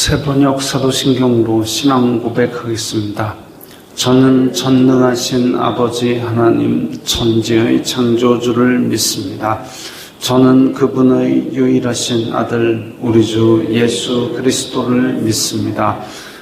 새번역 사도신경으로 신앙 고백하겠습니다. 저는 전능하신 아버지 하나님 천지의 창조주를 믿습니다. 저는 그분의 유일하신 아들 우리 주 예수 그리스도를 믿습니다.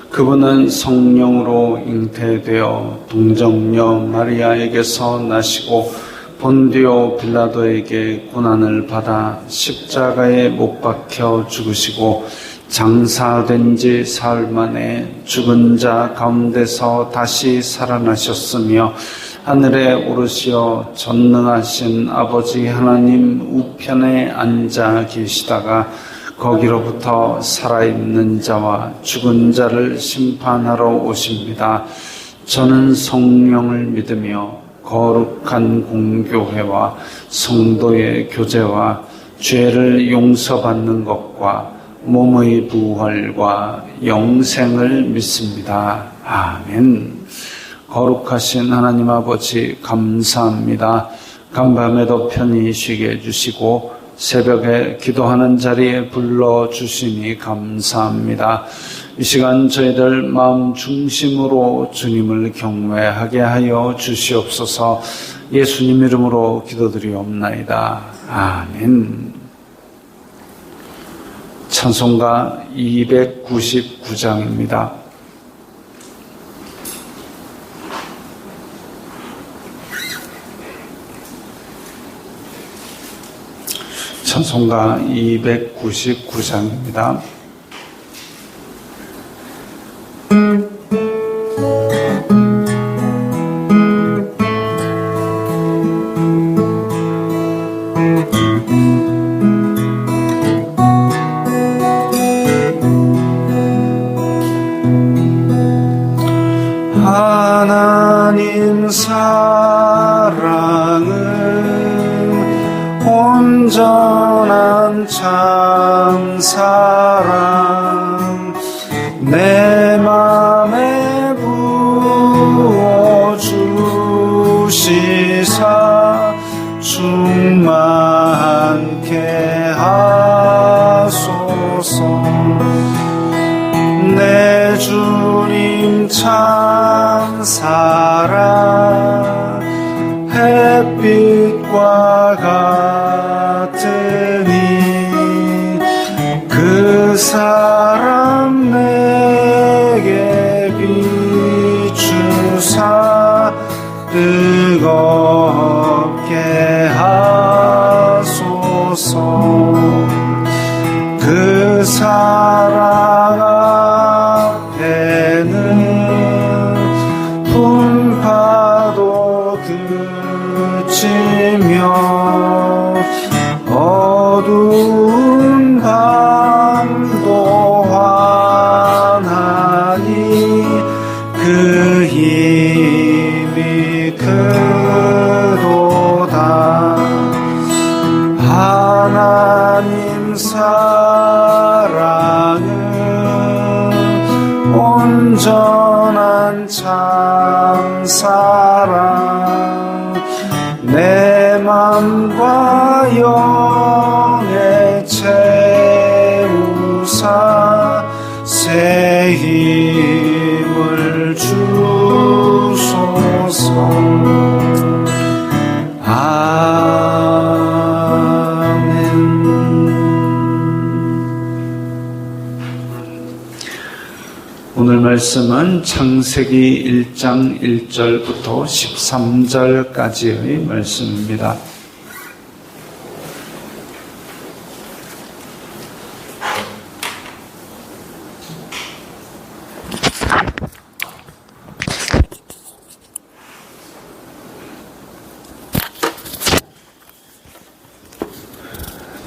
그분은 성령으로 잉태되어 동정녀 마리아에게서 나시고 본디오 빌라도에게 고난을 받아 십자가에 못 박혀 죽으시고 장사된 지 사흘 만에 죽은 자 가운데서 다시 살아나셨으며 하늘에 오르시어 전능하신 아버지 하나님 우편에 앉아 계시다가 거기로부터 살아있는 자와 죽은 자를 심판하러 오십니다. 저는 성령을 믿으며 거룩한 공교회와 성도의 교제와 죄를 용서받는 것과 몸의 부활과 영생을 믿습니다. 아멘. 거룩하신 하나님 아버지 감사합니다. 간밤에도 편히 쉬게 해주시고 새벽에 기도하는 자리에 불러주시니 감사합니다. 이 시간 저희들 마음 중심으로 주님을 경외하게 하여 주시옵소서. 예수님 이름으로 기도드리옵나이다. 아멘. 찬송가 299장입니다. 찬송가 299장입니다. 하나님 사랑은 온전한 참사랑 내 맘에 부어주시사 충만케 하소서. 내 주님 참 사랑 햇빛과 같으니 그 사랑 내게 비추사 뜨겁게 하소서. 그 사랑 앞에는 풍파도 그치며 어두운 밤도 환하니 그 힘이 크도다. 하나님 사랑은 온전한 참사랑 내 맘과 영에 채우사 새 힘을 주소서. 오늘 말씀은 창세기 1장 1절부터 13절까지의 말씀입니다.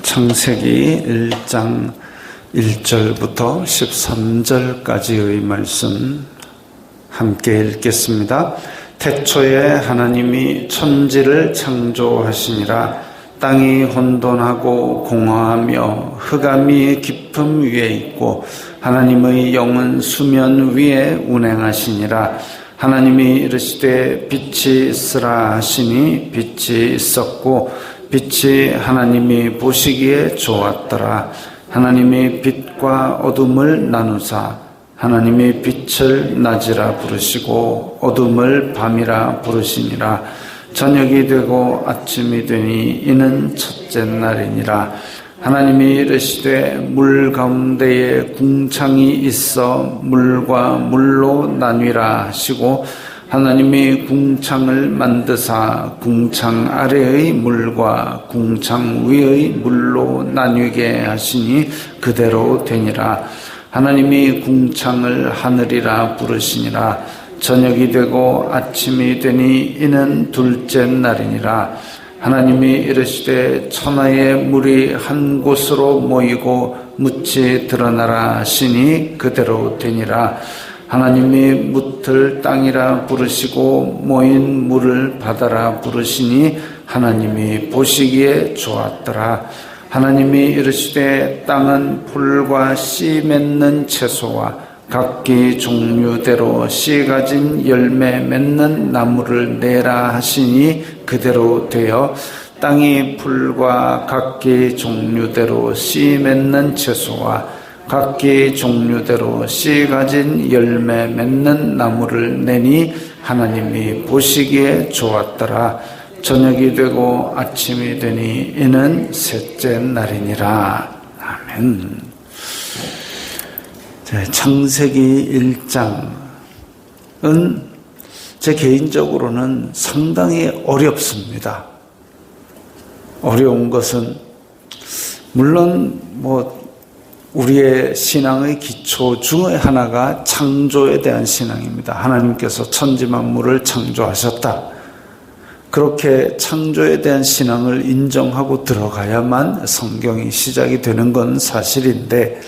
창세기 1장 1절부터 13절까지의 말씀 함께 읽겠습니다. 태초에 하나님이 천지를 창조하시니라. 땅이 혼돈하고 공허하며 흑암이 깊음 위에 있고 하나님의 영은 수면 위에 운행하시니라. 하나님이 이르시되 빛이 있으라 하시니 빛이 있었고 빛이 하나님이 보시기에 좋았더라. 하나님이 빛과 어둠을 나누사 하나님이 빛을 낮이라 부르시고 어둠을 밤이라 부르시니라. 저녁이 되고 아침이 되니 이는 첫째 날이니라. 하나님이 이르시되 물 가운데에 궁창이 있어 물과 물로 나뉘라 하시고 하나님이 궁창을 만드사 궁창 아래의 물과 궁창 위의 물로 나뉘게 하시니 그대로 되니라. 하나님이 궁창을 하늘이라 부르시니라. 저녁이 되고 아침이 되니 이는 둘째 날이니라. 하나님이 이르시되 천하의 물이 한 곳으로 모이고 묻이 드러나라 하시니 그대로 되니라. 하나님이 묻을 땅이라 부르시고 모인 물을 바다라 부르시니 하나님이 보시기에 좋았더라. 하나님이 이르시되 땅은 풀과 씨 맺는 채소와 각기 종류대로 씨 가진 열매 맺는 나무를 내라 하시니 그대로 되어 땅이 풀과 각기 종류대로 씨 맺는 채소와 각기 종류대로 씨 가진 열매 맺는 나무를 내니 하나님이 보시기에 좋았더라. 저녁이 되고 아침이 되니 이는 셋째 날이니라. 아멘. 창세기 1장은 제 개인적으로는 상당히 어렵습니다. 어려운 것은 물론 우리의 신앙의 기초 중의 하나가 창조에 대한 신앙입니다. 하나님께서 천지 만물을 창조하셨다. 그렇게 창조에 대한 신앙을 인정하고 들어가야만 성경이 시작이 되는 건 사실인데,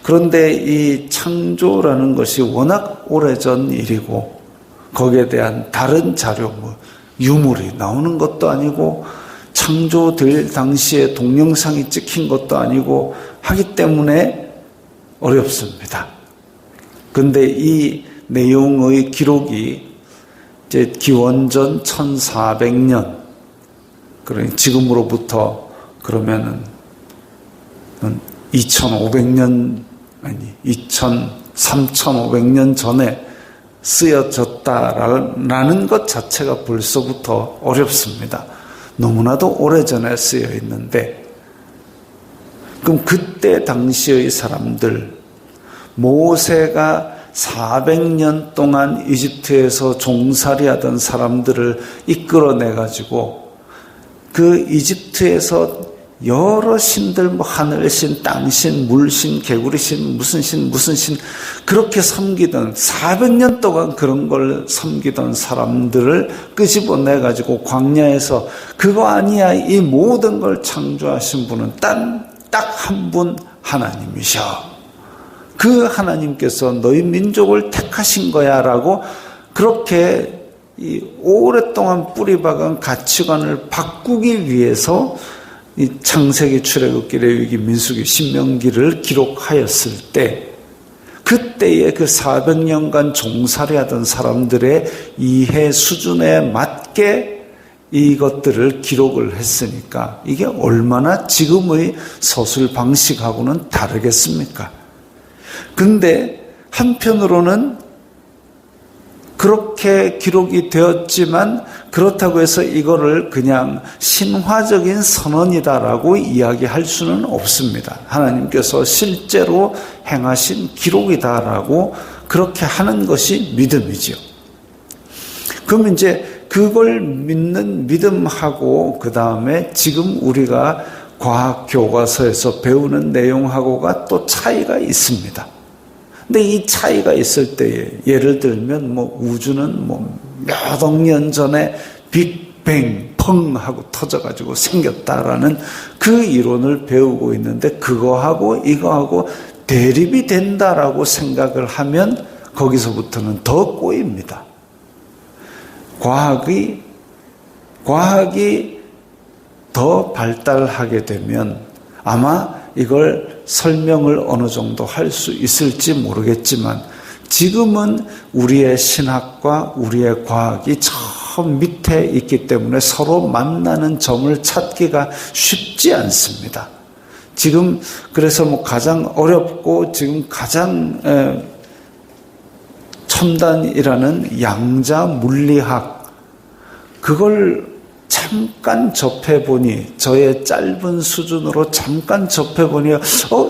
그런데 이 창조라는 것이 워낙 오래전 일이고 거기에 대한 다른 자료, 유물이 나오는 것도 아니고 창조될 당시에 동영상이 찍힌 것도 아니고 하기 때문에 어렵습니다. 그런데 이 내용의 기록이 이제 기원전 1400년, 그러니 지금으로부터 그러면은 2500년, 3500년 전에 쓰여졌다라는 것 자체가 벌써부터 어렵습니다. 너무나도 오래전에 쓰여 있는데, 그럼 그때 당시의 사람들, 모세가 400년 동안 이집트에서 종살이하던 사람들을 이끌어내가지고 그 이집트에서 여러 신들, 하늘신, 땅신, 물신, 개구리신, 무슨 신, 그렇게 섬기던 400년 동안 그런 걸 섬기던 사람들을 끄집어내가지고 광야에서 그거 아니야, 이 모든 걸 창조하신 분은 딱 한 분 하나님이셔. 그 하나님께서 너희 민족을 택하신 거야 라고 그렇게 이 오랫동안 뿌리박은 가치관을 바꾸기 위해서 이 창세기, 출애굽기, 레위기, 민수기, 신명기를 기록하였을 때, 그때의 그 400년간 종살이하던 사람들의 이해 수준에 맞게 이것들을 기록을 했으니까 이게 얼마나 지금의 서술 방식하고는 다르겠습니까? 근데 한편으로는 그렇게 기록이 되었지만 그렇다고 해서 이거를 그냥 신화적인 선언이다라고 이야기할 수는 없습니다. 하나님께서 실제로 행하신 기록이다라고 그렇게 하는 것이 믿음이지요. 그럼 이제 그걸 믿는 믿음하고 그 다음에 지금 우리가 과학 교과서에서 배우는 내용하고가 또 차이가 있습니다. 근데 이 차이가 있을 때에 예를 들면 우주는 몇 억 년 전에 빅뱅 펑 하고 터져가지고 생겼다라는 그 이론을 배우고 있는데 그거하고 이거하고 대립이 된다라고 생각을 하면 거기서부터는 더 꼬입니다. 과학이 더 발달하게 되면 아마 이걸 설명을 어느 정도 할 수 있을지 모르겠지만 지금은 우리의 신학과 우리의 과학이 저 밑에 있기 때문에 서로 만나는 점을 찾기가 쉽지 않습니다. 지금 그래서 뭐 가장 어렵고 지금 가장 첨단이라는 양자 물리학, 그걸 잠깐 접해보니, 저의 짧은 수준으로 잠깐 접해보니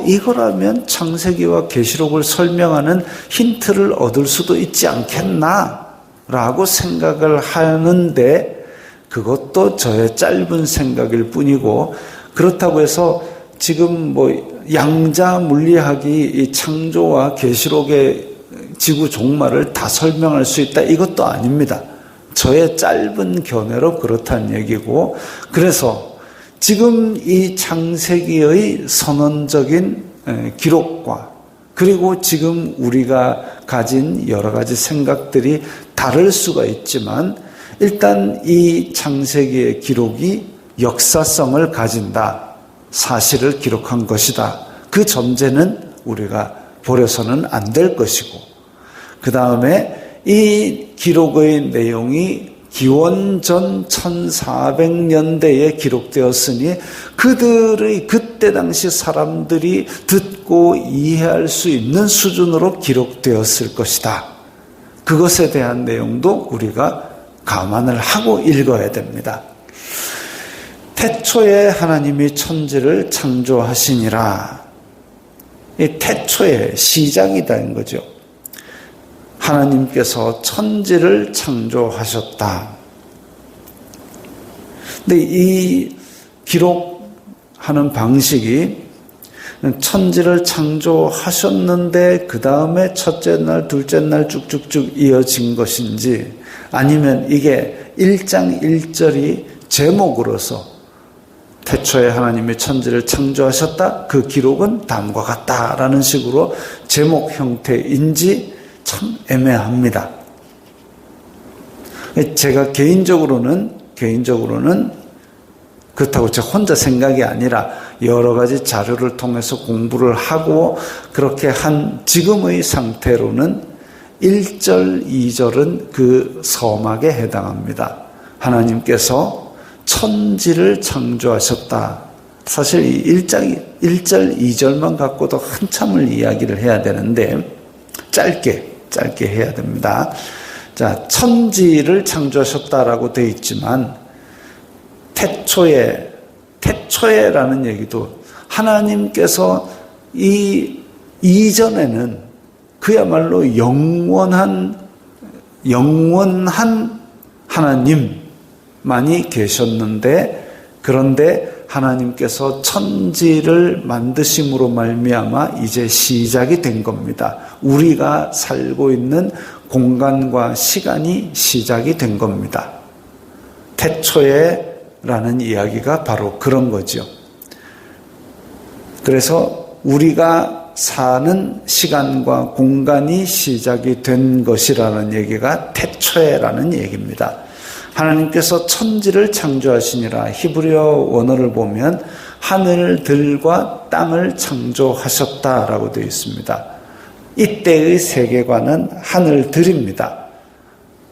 이거라면 창세기와 계시록을 설명하는 힌트를 얻을 수도 있지 않겠나 라고 생각을 하는데, 그것도 저의 짧은 생각일 뿐이고, 그렇다고 해서 지금 뭐 양자 물리학이 이 창조와 계시록의 지구 종말을 다 설명할 수 있다, 이것도 아닙니다. 저의 짧은 견해로 그렇다는 얘기고, 그래서 지금 이 창세기의 선언적인 기록과 그리고 지금 우리가 가진 여러 가지 생각들이 다를 수가 있지만, 일단 이 창세기의 기록이 역사성을 가진다, 사실을 기록한 것이다, 그 전제는 우리가 버려서는 안 될 것이고, 그 다음에 이 기록의 내용이 기원전 1400년대에 기록되었으니 그들의 그때 당시 사람들이 듣고 이해할 수 있는 수준으로 기록되었을 것이다. 그것에 대한 내용도 우리가 감안을 하고 읽어야 됩니다. 태초에 하나님이 천지를 창조하시니라. 이 태초의 시작이다는 거죠. 하나님께서 천지를 창조하셨다. 근데 이 기록하는 방식이 천지를 창조하셨는데 그 다음에 첫째 날, 둘째 날 쭉쭉쭉 이어진 것인지, 아니면 이게 1장 1절이 제목으로서 태초에 하나님이 천지를 창조하셨다, 그 기록은 다음과 같다라는 식으로 제목 형태인지 참 애매합니다. 제가 개인적으로는 그렇다고 저 혼자 생각이 아니라 여러 가지 자료를 통해서 공부를 하고 그렇게 한 지금의 상태로는 1절, 2절은 그 서막에 해당합니다. 하나님께서 천지를 창조하셨다. 사실 이 1절, 2절만 갖고도 한참을 이야기를 해야 되는데 짧게 해야 됩니다. 자, 천지를 창조하셨다라고 되어 있지만 태초에라는 얘기도 하나님께서 이 이전에는 그야말로 영원한 하나님만이 계셨는데, 그런데 하나님께서 천지를 만드심으로 말미암아 이제 시작이 된 겁니다. 우리가 살고 있는 공간과 시간이 시작이 된 겁니다. 태초에라는 이야기가 바로 그런 거죠. 그래서 우리가 사는 시간과 공간이 시작이 된 것이라는 얘기가 태초에라는 얘기입니다. 하나님께서 천지를 창조하시니라. 히브리어 원어를 보면 하늘들과 땅을 창조하셨다라고 되어 있습니다. 이때의 세계관은 하늘들입니다.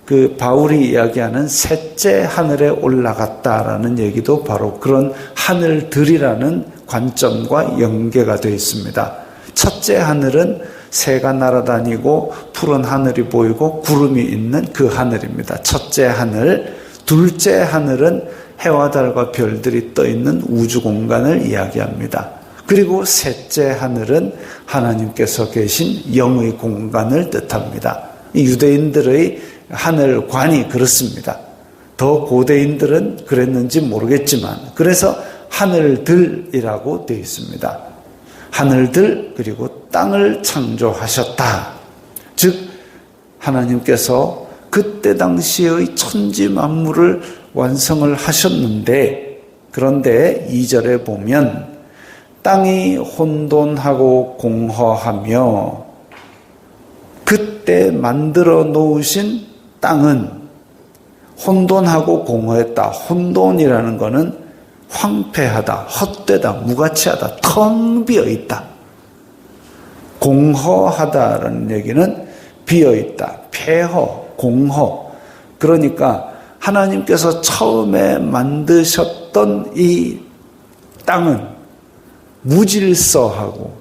그 바울이 이야기하는 셋째 하늘에 올라갔다라는 얘기도 바로 그런 하늘들이라는 관점과 연계가 되어 있습니다. 첫째 하늘은 새가 날아다니고 푸른 하늘이 보이고 구름이 있는 그 하늘입니다. 첫째 하늘. 둘째 하늘은 해와 달과 별들이 떠 있는 우주 공간을 이야기합니다. 그리고 셋째 하늘은 하나님께서 계신 영의 공간을 뜻합니다. 유대인들의 하늘관이 그렇습니다. 더 고대인들은 그랬는지 모르겠지만, 그래서 하늘들이라고 되어 있습니다. 하늘들, 그리고 땅을 창조하셨다. 즉 하나님께서 그때 당시의 천지 만물을 완성을 하셨는데, 그런데 2절에 보면 땅이 혼돈하고 공허하며, 그때 만들어 놓으신 땅은 혼돈하고 공허했다. 혼돈이라는 것은 황폐하다, 헛되다, 무가치하다, 텅 비어있다. 공허하다라는 얘기는 비어있다, 폐허, 공허. 그러니까 하나님께서 처음에 만드셨던 이 땅은 무질서하고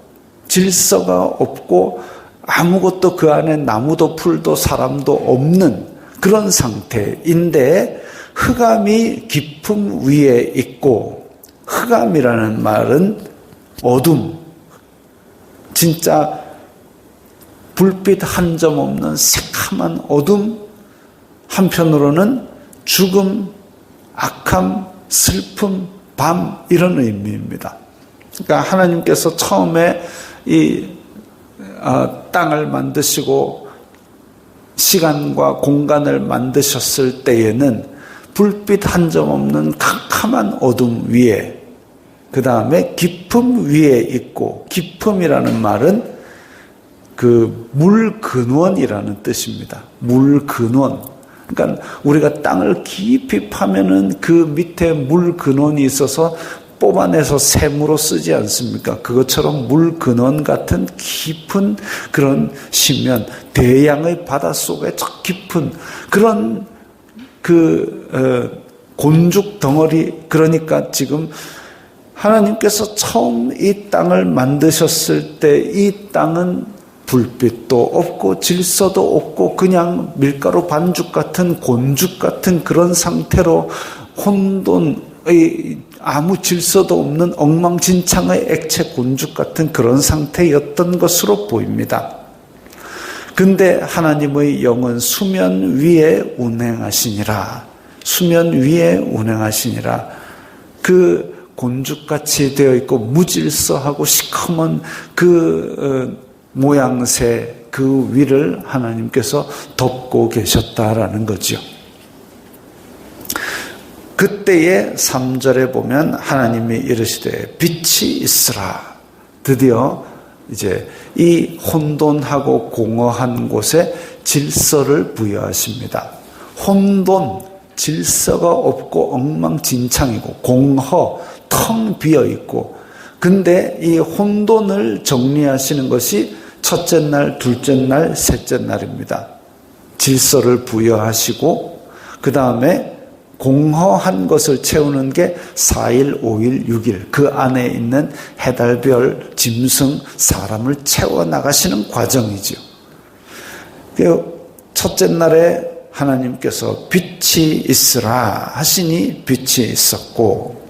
질서가 없고 아무것도 그 안에 나무도 풀도 사람도 없는 그런 상태인데 흑암이 깊음 위에 있고, 흑암이라는 말은 어둠, 진짜 불빛 한 점 없는 새카만 어둠, 한편으로는 죽음, 악함, 슬픔, 밤, 이런 의미입니다. 그러니까 하나님께서 처음에 이 땅을 만드시고 시간과 공간을 만드셨을 때에는 불빛 한 점 없는 캄캄한 어둠 위에, 그 다음에 깊음 위에 있고, 깊음이라는 말은 그 물 근원이라는 뜻입니다. 물 근원. 그러니까 우리가 땅을 깊이 파면은 그 밑에 물 근원이 있어서 뽑아내서 샘으로 쓰지 않습니까? 그것처럼 물 근원 같은 깊은 그런 심연, 대양의 바닷속에 저 깊은 그런 곤죽 덩어리, 그러니까 지금 하나님께서 처음 이 땅을 만드셨을 때 이 땅은 불빛도 없고 질서도 없고 그냥 밀가루 반죽 같은 곤죽 같은 그런 상태로 혼돈의 아무 질서도 없는 엉망진창의 액체 곤죽 같은 그런 상태였던 것으로 보입니다. 근데 하나님의 영은 수면 위에 운행하시니라. 수면 위에 운행하시니라. 그 곤죽같이 되어 있고 무질서하고 시커먼 그 모양새 그 위를 하나님께서 덮고 계셨다라는 거죠. 그때의 3절에 보면 하나님이 이르시되 빛이 있으라. 드디어 이제 이 혼돈하고 공허한 곳에 질서를 부여하십니다. 혼돈, 질서가 없고 엉망진창이고 공허, 텅 비어있고, 근데 이 혼돈을 정리하시는 것이 첫째 날, 둘째 날, 셋째 날입니다. 질서를 부여하시고 그 다음에 공허한 것을 채우는 게 4일, 5일, 6일 그 안에 있는 해달별, 짐승, 사람을 채워나가시는 과정이죠. 첫째 날에 하나님께서 빛이 있으라 하시니 빛이 있었고,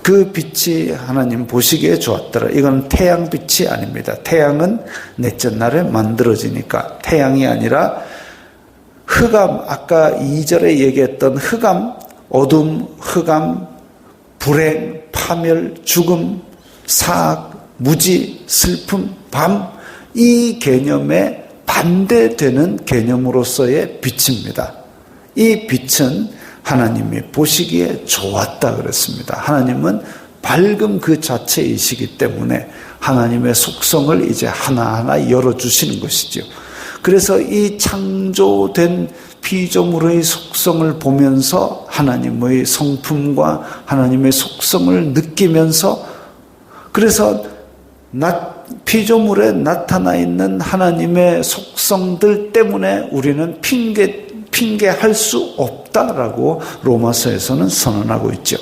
그 빛이 하나님 보시기에 좋았더라. 이건 태양빛이 아닙니다. 태양은 넷째 날에 만들어지니까 태양이 아니라 흑암, 아까 2절에 얘기했던 흑암, 어둠, 흑암, 불행, 파멸, 죽음, 사악, 무지, 슬픔, 밤, 이 개념에 반대되는 개념으로서의 빛입니다. 이 빛은 하나님이 보시기에 좋았다 그랬습니다. 하나님은 밝음 그 자체이시기 때문에 하나님의 속성을 이제 하나하나 열어주시는 것이죠. 그래서 이 창조된 피조물의 속성을 보면서 하나님의 성품과 하나님의 속성을 느끼면서, 그래서 피조물에 나타나 있는 하나님의 속성들 때문에 우리는 핑계할 수 없다라고 로마서에서는 선언하고 있죠.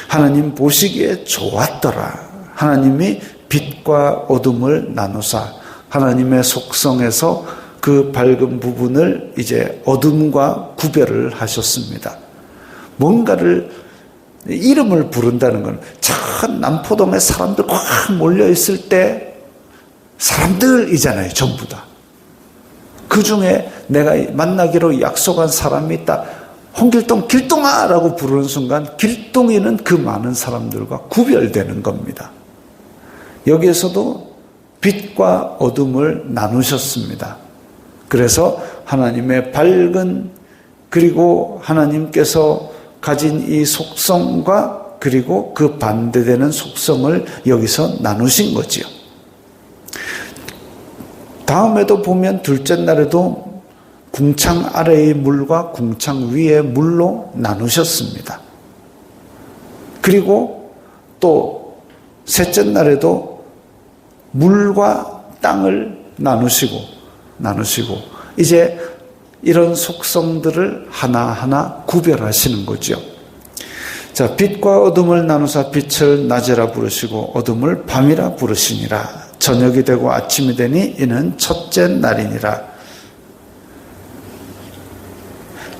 하나님 보시기에 좋았더라. 하나님이 빛과 어둠을 나누사 하나님의 속성에서 그 밝은 부분을 이제 어둠과 구별을 하셨습니다. 뭔가를 이름을 부른다는 건, 저 남포동에 사람들 꽉 몰려있을 때 사람들이잖아요, 전부 다. 그 중에 내가 만나기로 약속한 사람이 있다. 홍길동, 길동아! 라고 부르는 순간 길동이는 그 많은 사람들과 구별되는 겁니다. 여기에서도 빛과 어둠을 나누셨습니다. 그래서 하나님의 밝은, 그리고 하나님께서 가진 이 속성과 그리고 그 반대되는 속성을 여기서 나누신 거지요. 다음에도 보면 둘째 날에도 궁창 아래의 물과 궁창 위의 물로 나누셨습니다. 그리고 또 셋째 날에도 물과 땅을 나누시고 이제 이런 속성들을 하나하나 구별하시는 거죠. 자, 빛과 어둠을 나누사 빛을 낮이라 부르시고 어둠을 밤이라 부르시니라. 저녁이 되고 아침이 되니 이는 첫째 날이니라.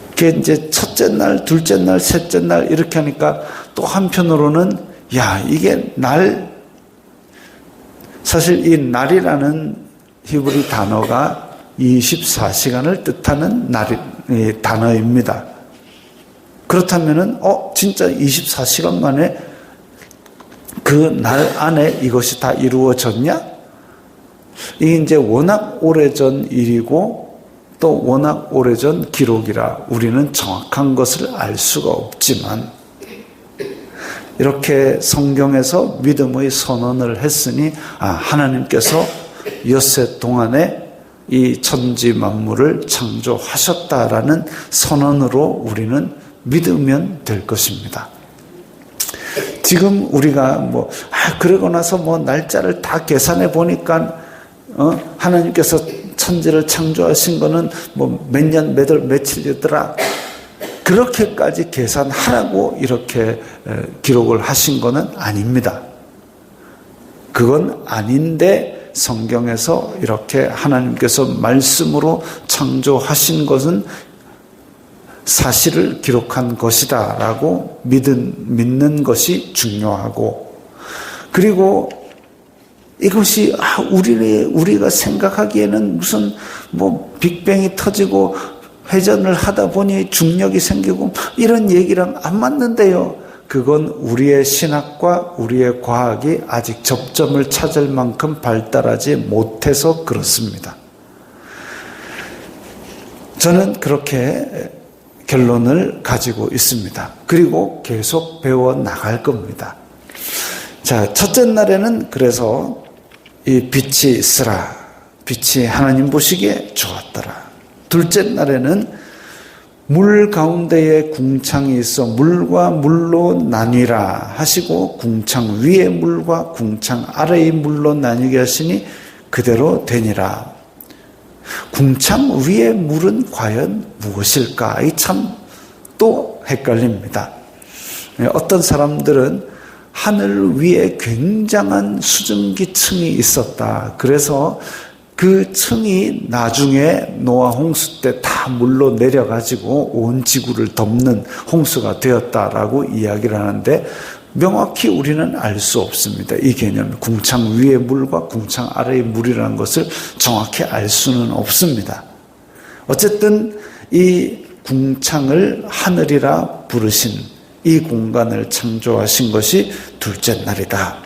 그게 이제 첫째 날, 둘째 날, 셋째 날 이렇게 하니까 또 한편으로는 야, 이게 사실 이 날이라는 히브리 단어가 24시간을 뜻하는 단어입니다. 그렇다면은 진짜 24시간 만에 그 날 안에 이것이 다 이루어졌냐? 이게 이제 워낙 오래전 일이고 또 워낙 오래전 기록이라 우리는 정확한 것을 알 수가 없지만 이렇게 성경에서 믿음의 선언을 했으니 하나님께서 엿새 동안에 이 천지 만물을 창조하셨다라는 선언으로 우리는 믿으면 될 것입니다. 지금 우리가 그러고 나서 날짜를 다 계산해 보니까 하나님께서 천지를 창조하신 거는 몇 년, 몇 월, 며칠이더라. 그렇게까지 계산하라고 이렇게 기록을 하신 거는 아닙니다. 그건 아닌데 성경에서 이렇게 하나님께서 말씀으로 창조하신 것은 사실을 기록한 것이다 라고 믿는 것이 중요하고, 그리고 이것이 우리가 생각하기에는 무슨 빅뱅이 터지고 회전을 하다 보니 중력이 생기고 이런 얘기랑 안 맞는데요. 그건 우리의 신학과 우리의 과학이 아직 접점을 찾을 만큼 발달하지 못해서 그렇습니다. 저는 그렇게 결론을 가지고 있습니다. 그리고 계속 배워 나갈 겁니다. 자, 첫째 날에는 그래서 이 빛이 있으라. 빛이 하나님 보시기에 좋았더라. 둘째 날에는 물 가운데에 궁창이 있어 물과 물로 나뉘라 하시고 궁창 위의 물과 궁창 아래의 물로 나뉘게 하시니 그대로 되니라. 궁창 위의 물은 과연 무엇일까? 이 참 또 헷갈립니다. 어떤 사람들은 하늘 위에 굉장한 수증기 층이 있었다. 그래서 그 층이 나중에 노아 홍수 때 다 물로 내려가지고 온 지구를 덮는 홍수가 되었다라고 이야기를 하는데 명확히 우리는 알 수 없습니다. 이 개념, 궁창 위의 물과 궁창 아래의 물이라는 것을 정확히 알 수는 없습니다. 어쨌든 이 궁창을 하늘이라 부르신 이 공간을 창조하신 것이 둘째 날이다.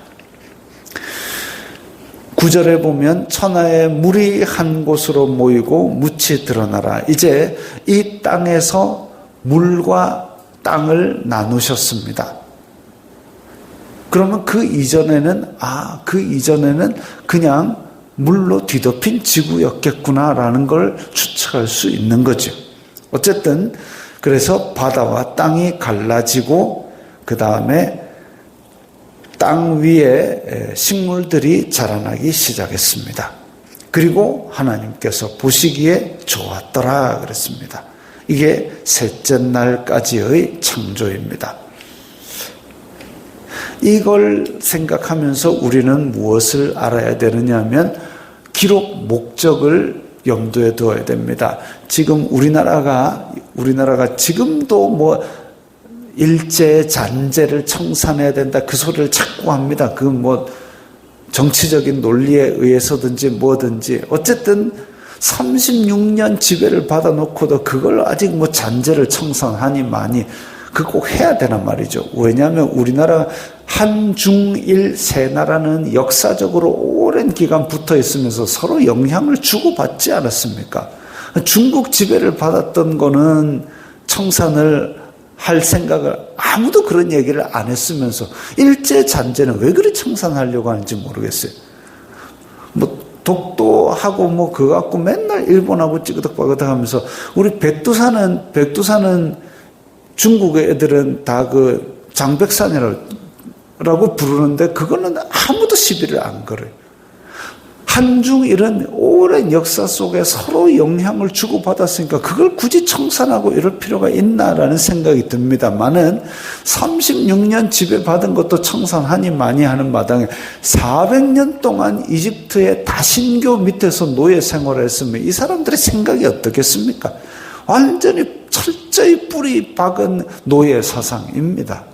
9절에 보면 천하의 물이 한 곳으로 모이고 묻이 드러나라. 이제 이 땅에서 물과 땅을 나누셨습니다. 그러면 그 이전에는 그냥 물로 뒤덮인 지구였겠구나라는 걸 추측할 수 있는 거죠. 어쨌든 그래서 바다와 땅이 갈라지고 그 다음에 땅 위에 식물들이 자라나기 시작했습니다. 그리고 하나님께서 보시기에 좋았더라 그랬습니다. 이게 셋째 날까지의 창조입니다. 이걸 생각하면서 우리는 무엇을 알아야 되느냐 하면 기록 목적을 염두에 두어야 됩니다. 지금 우리나라가 지금도 일제 잔재를 청산해야 된다 그 소리를 자꾸 합니다. 정치적인 논리에 의해서든지 뭐든지 어쨌든 36년 지배를 받아놓고도 그걸 아직 잔재를 청산하니 많이 그거 꼭 해야 되란 말이죠. 왜냐하면 우리나라 한중일 세 나라는 역사적으로 오랜 기간 붙어 있으면서 서로 영향을 주고받지 않았습니까? 중국 지배를 받았던 거는 청산을 할 생각을 아무도 그런 얘기를 안 했으면서 일제 잔재는 왜 그리 청산하려고 하는지 모르겠어요. 독도하고 그거 갖고 맨날 일본하고 찌그덕빠그덕 하면서 우리 백두산은 중국의 애들은 다 장백산이라고 부르는데 그거는 아무도 시비를 안 걸어요. 한중 이런 오랜 역사 속에 서로 영향을 주고받았으니까 그걸 굳이 청산하고 이럴 필요가 있나라는 생각이 듭니다만은 36년 지배받은 것도 청산하니 많이 하는 마당에 400년 동안 이집트의 다신교 밑에서 노예 생활을 했으면 이 사람들의 생각이 어떻겠습니까? 완전히 철저히 뿌리 박은 노예 사상입니다.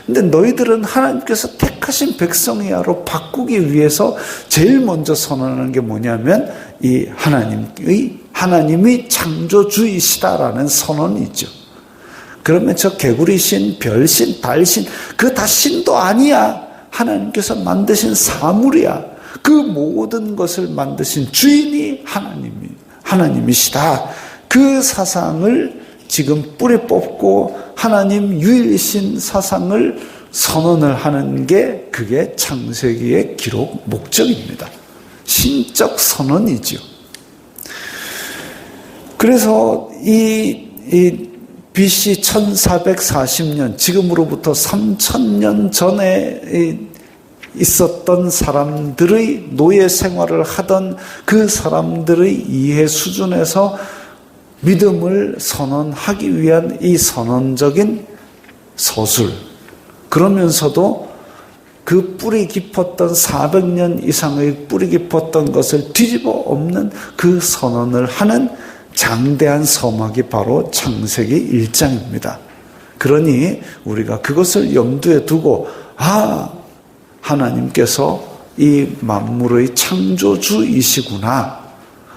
근데 너희들은 하나님께서 택하신 백성이야로 바꾸기 위해서 제일 먼저 선언하는 게 뭐냐면 이 하나님이 창조주이시다라는 선언이죠. 그러면 저 개구리신, 별신, 달신 그 다 신도 아니야. 하나님께서 만드신 사물이야. 그 모든 것을 만드신 주인이 하나님이시다. 그 사상을 지금 뿌리 뽑고 하나님 유일신 사상을 선언을 하는 게 그게 창세기의 기록 목적입니다. 신적 선언이죠. 그래서 이 BC 1440년 지금으로부터 3000년 전에 있었던 사람들의 노예 생활을 하던 그 사람들의 이해 수준에서 믿음을 선언하기 위한 이 선언적인 서술, 그러면서도 그 뿌리 깊었던 400년 이상의 뿌리 깊었던 것을 뒤집어 엎는 그 선언을 하는 장대한 서막이 바로 창세기 1장입니다. 그러니 우리가 그것을 염두에 두고 하나님께서 이 만물의 창조주이시구나,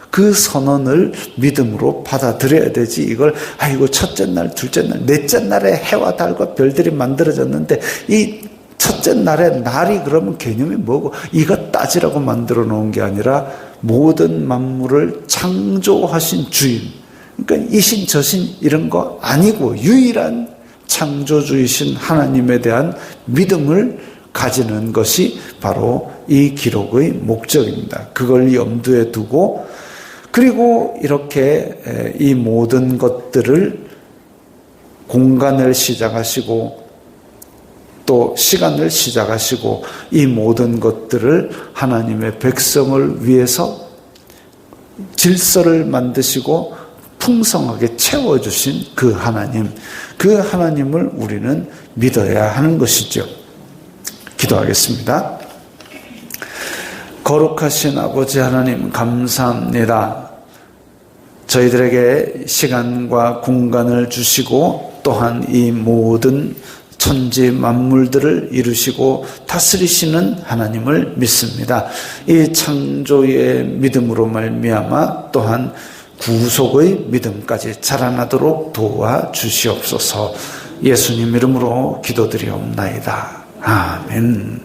그 선언을 믿음으로 받아들여야 되지. 이걸 첫째 날, 둘째 날, 넷째 날에 해와 달과 별들이 만들어졌는데 이 첫째 날의 날이 그러면 개념이 뭐고 이것 따지라고 만들어 놓은 게 아니라 모든 만물을 창조하신 주인, 그러니까 이신 저신 이런 거 아니고 유일한 창조주이신 하나님에 대한 믿음을 가지는 것이 바로 이 기록의 목적입니다. 그걸 염두에 두고, 그리고 이렇게 이 모든 것들을 공간을 시작하시고 또 시간을 시작하시고 이 모든 것들을 하나님의 백성을 위해서 질서를 만드시고 풍성하게 채워주신 그 하나님을 우리는 믿어야 하는 것이죠. 기도하겠습니다. 거룩하신 아버지 하나님, 감사합니다. 저희들에게 시간과 공간을 주시고 또한 이 모든 천지 만물들을 이루시고 다스리시는 하나님을 믿습니다. 이 창조의 믿음으로 말미암아 또한 구속의 믿음까지 자라나도록 도와주시옵소서. 예수님 이름으로 기도드리옵나이다. 아멘.